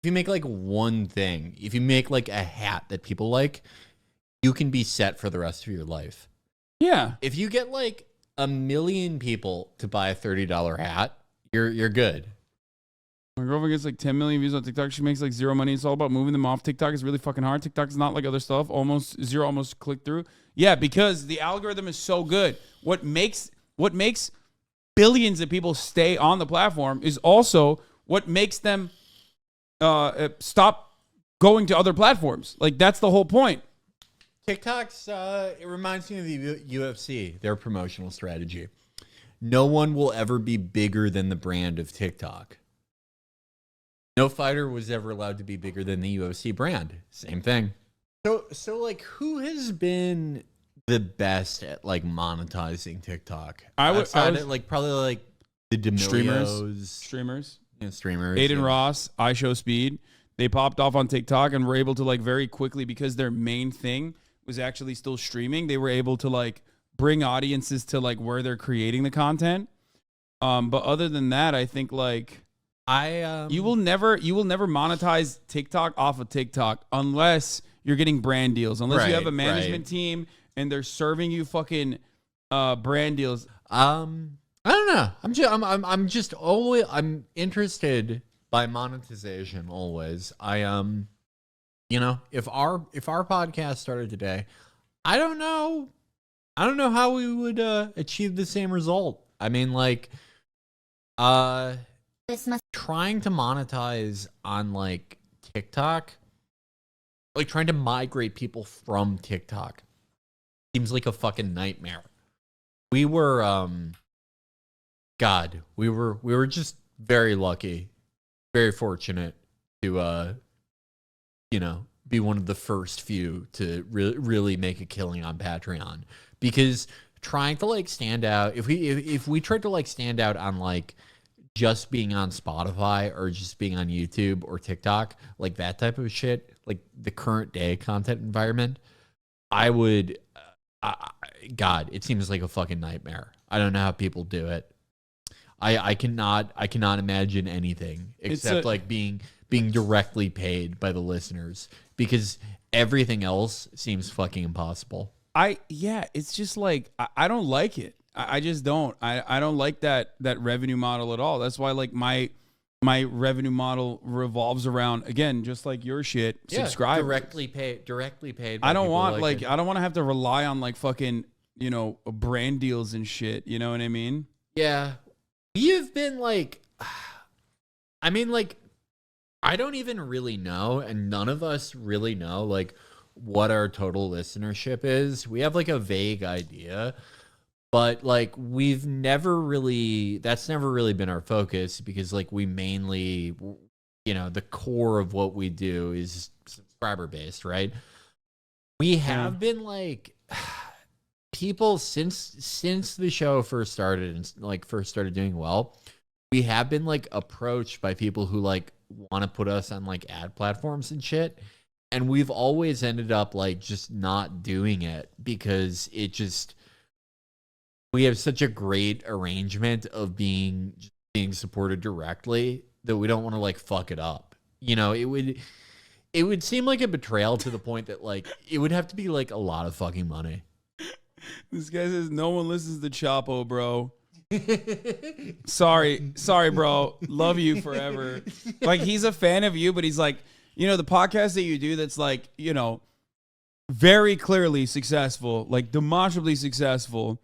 you make like one thing, if you make like a hat that people like, you can be set for the rest of your life. Yeah. If you get like 1 million people to buy a $30 hat, you're good. My girlfriend gets like 10 million views on TikTok. She makes like zero money. It's all about moving them off TikTok. It's really fucking hard. TikTok is not like other stuff. Almost click through. Yeah, because the algorithm is so good. What makes billions of people stay on the platform is also what makes them stop going to other platforms. Like, that's the whole point. TikTok's, it reminds me of the UFC, their promotional strategy. No one will ever be bigger than the brand of TikTok. No fighter was ever allowed to be bigger than the UFC brand. Same thing. So like, who has been the best at like monetizing TikTok? I would like probably like the D'Amelios. Streamers. Yeah, streamers. Aiden Ross, I Show Speed. They popped off on TikTok and were able to like very quickly, because their main thing was actually still streaming. They were able to like bring audiences to like where they're creating the content. But other than that, I think like you will never monetize TikTok off of TikTok unless you're getting brand deals, unless you have a management team and they're serving you fucking brand deals. I don't know. I'm interested by monetization always. You know, if our podcast started today, I don't know how we would achieve the same result. I mean, like, trying to monetize on like TikTok, like trying to migrate people from TikTok seems like a fucking nightmare. We were we were just very lucky, very fortunate to be one of the first few to really make a killing on Patreon, because trying to like stand out, if we tried to like stand out on like just being on Spotify or just being on YouTube or TikTok, like that type of shit, like the current day content environment, I would God, it seems like a fucking nightmare. I don't know how people do it. I cannot imagine anything except like being directly paid by the listeners, because everything else seems fucking impossible. It's just like I don't like it. I just don't. I don't like that revenue model at all. That's why like my revenue model revolves around, again, just like your shit, subscribers. Directly paid. I don't want I don't want to have to rely on like fucking, brand deals and shit. You know what I mean? Yeah. You've been like, I mean, like, I don't even really know, and none of us really know like what our total listenership is. We have like a vague idea, but like that's never really been our focus, because like we mainly, the core of what we do is subscriber based, right? We have been like people since the show first started and like first started doing well, we have been like approached by people who like want to put us on like ad platforms and shit, and we've always ended up like just not doing it, because we have such a great arrangement of being supported directly that we don't want to like fuck it up. It would seem like a betrayal to the point that like it would have to be like a lot of fucking money. This guy says no one listens to Chapo, bro. Sorry, bro. Love you forever. Like, he's a fan of you, but he's like, the podcast that you do that's like, very clearly successful, like demonstrably successful.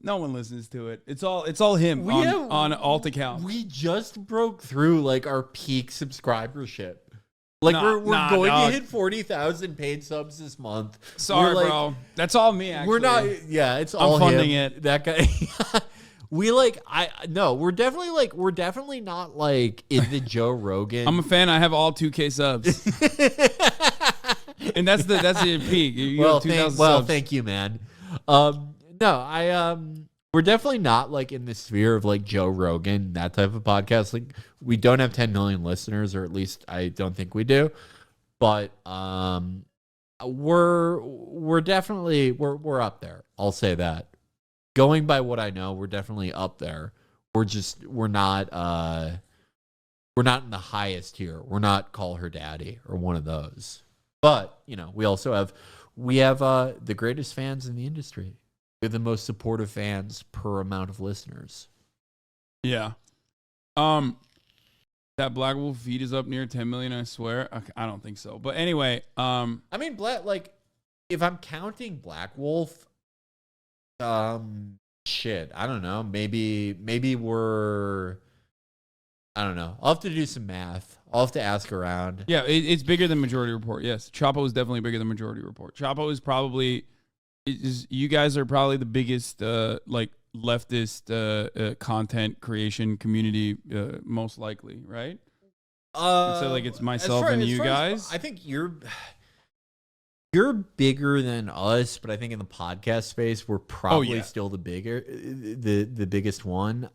No one listens to it. It's all him on alt account. We just broke through like our peak subscribership. Like we're going to hit 40,000 paid subs this month. Sorry, bro. That's all me. Actually, we're not. Yeah, it's all I'm funding him. it. That guy. We're definitely not like in the Joe Rogan. I'm a fan. I have all 2K subs, and that's the peak. Thank you, man. We're definitely not like in the sphere of like Joe Rogan, that type of podcast. Like, we don't have 10 million listeners, or at least I don't think we do. But we're definitely up there. I'll say that. Going by what I know, we're definitely up there. We're not we're not in the highest tier. We're not Call Her Daddy or one of those. But, you know, we have the greatest fans in the industry. They're the most supportive fans per amount of listeners. Yeah. That Black Wolf feed is up near 10 million, I swear. I don't think so. But anyway, I mean, if I'm counting Black Wolf, shit, I don't know. Maybe we're, I don't know. I'll have to do some math. I'll have to ask around. Yeah, it's bigger than Majority Report. Yes, Chapo is definitely bigger than Majority Report. Chapo is probably, you guys are probably the biggest leftist content creation community, most likely, right? So like it's myself and you guys. I think you're bigger than us, but I think in the podcast space we're probably still the biggest one.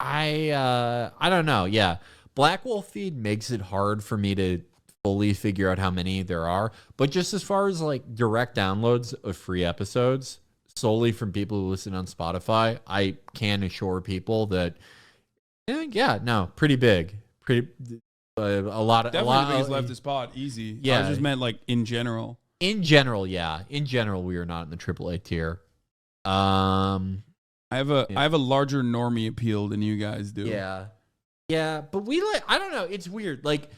I don't know. Yeah, Black Wolf feed makes it hard for me to fully figure out how many there are, but just as far as like direct downloads of free episodes solely from people who listen on Spotify, I can assure people that pretty big. A lot of definitely the biggest leftist pod, easy. Yeah, I just meant like in general. In general, yeah. In general, we are not in the AAA tier. I have a larger normie appeal than you guys do. Yeah, but I don't know. It's weird. Like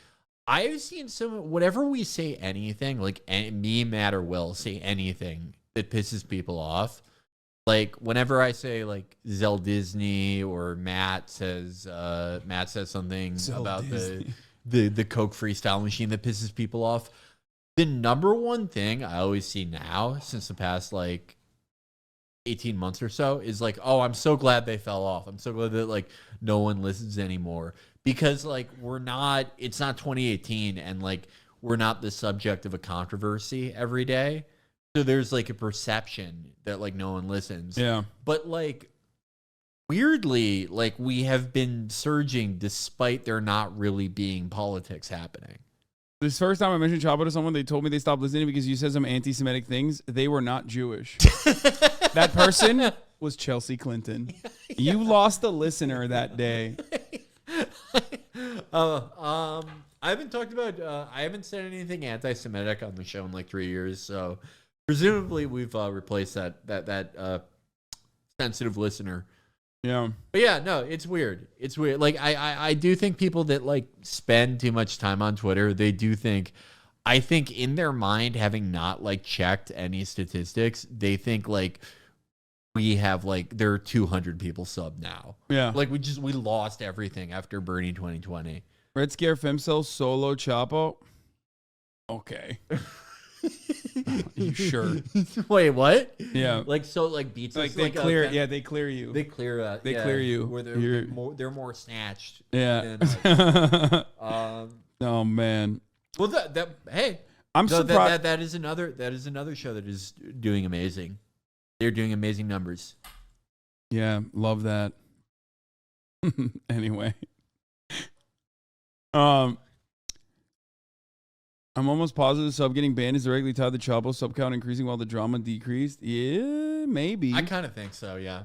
I've seen whenever we say anything, like me, Matt, or Will say anything that pisses people off. Like whenever I say like Zell Disney or Matt says something about the Coke freestyle machine that pisses people off. The number one thing I always see now since the past like 18 months or so is like, oh, I'm so glad they fell off. I'm so glad that like no one listens anymore, because like it's not 2018 and like we're not the subject of a controversy every day. So there's like a perception that like no one listens. Yeah. But like weirdly, like we have been surging despite there not really being politics happening. This first time I mentioned Chapo to someone, they told me they stopped listening because you said some anti-Semitic things. They were not Jewish. That person was Chelsea Clinton. You lost a listener that day. I haven't said anything anti-Semitic on the show in like 3 years, so presumably we've replaced that sensitive listener. Yeah. But yeah, no, it's weird. It's weird. Like I do think people that like spend too much time on Twitter, I think in their mind, having not like checked any statistics, they think like we have like there are 200 people sub now. Yeah. Like we lost everything after Bernie 2020. Red Scare Femcel solo Chapo. Okay. You sure? Wait, what? Yeah. Like so, like beats like us, they like clear. Yeah, they clear you. They clear. They clear you. Where they're more snatched. Yeah. Than, oh man. Well, hey, I'm surprised. That is another show that is doing amazing. They're doing amazing numbers. Yeah, love that. Anyway. I'm almost positive sub getting banned is directly tied to Chapo sub count increasing while the drama decreased. Yeah, maybe. I kind of think so. Yeah,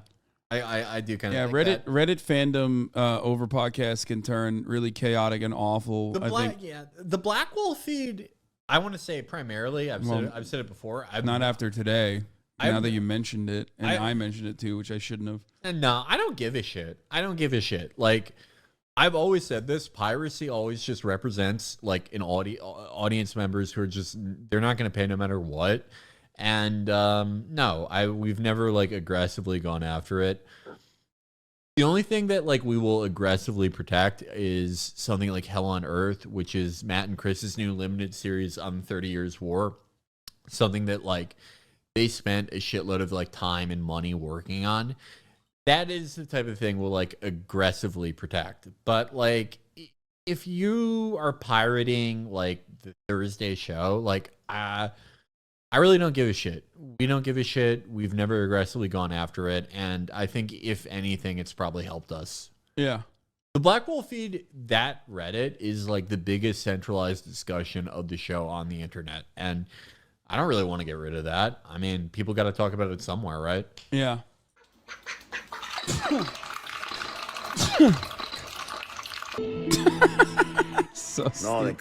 I do kind of. Yeah, think Reddit fandom over podcasts can turn really chaotic and awful. The Black Wolf feed. I want to say primarily. I've said it before. Not after today. Now that you mentioned it, and I mentioned it too, which I shouldn't have. And no, I don't give a shit. Like, I've always said this: piracy always just represents like an audience members who are they're not going to pay no matter what. And we've never like aggressively gone after it. The only thing that like we will aggressively protect is something like Hell on Earth, which is Matt and Chris's new limited series on 30 Years War. Something that like they spent a shitload of like time and money working on. That is the type of thing we'll like aggressively protect. But like if you are pirating like the Thursday show, like I really don't give a shit. We don't give a shit. We've never aggressively gone after it. And I think if anything, it's probably helped us. Yeah. The Black Wolf feed, that Reddit is like the biggest centralized discussion of the show on the internet. And I don't really want to get rid of that. I mean, people got to talk about it somewhere, right? Yeah. So No, stupid.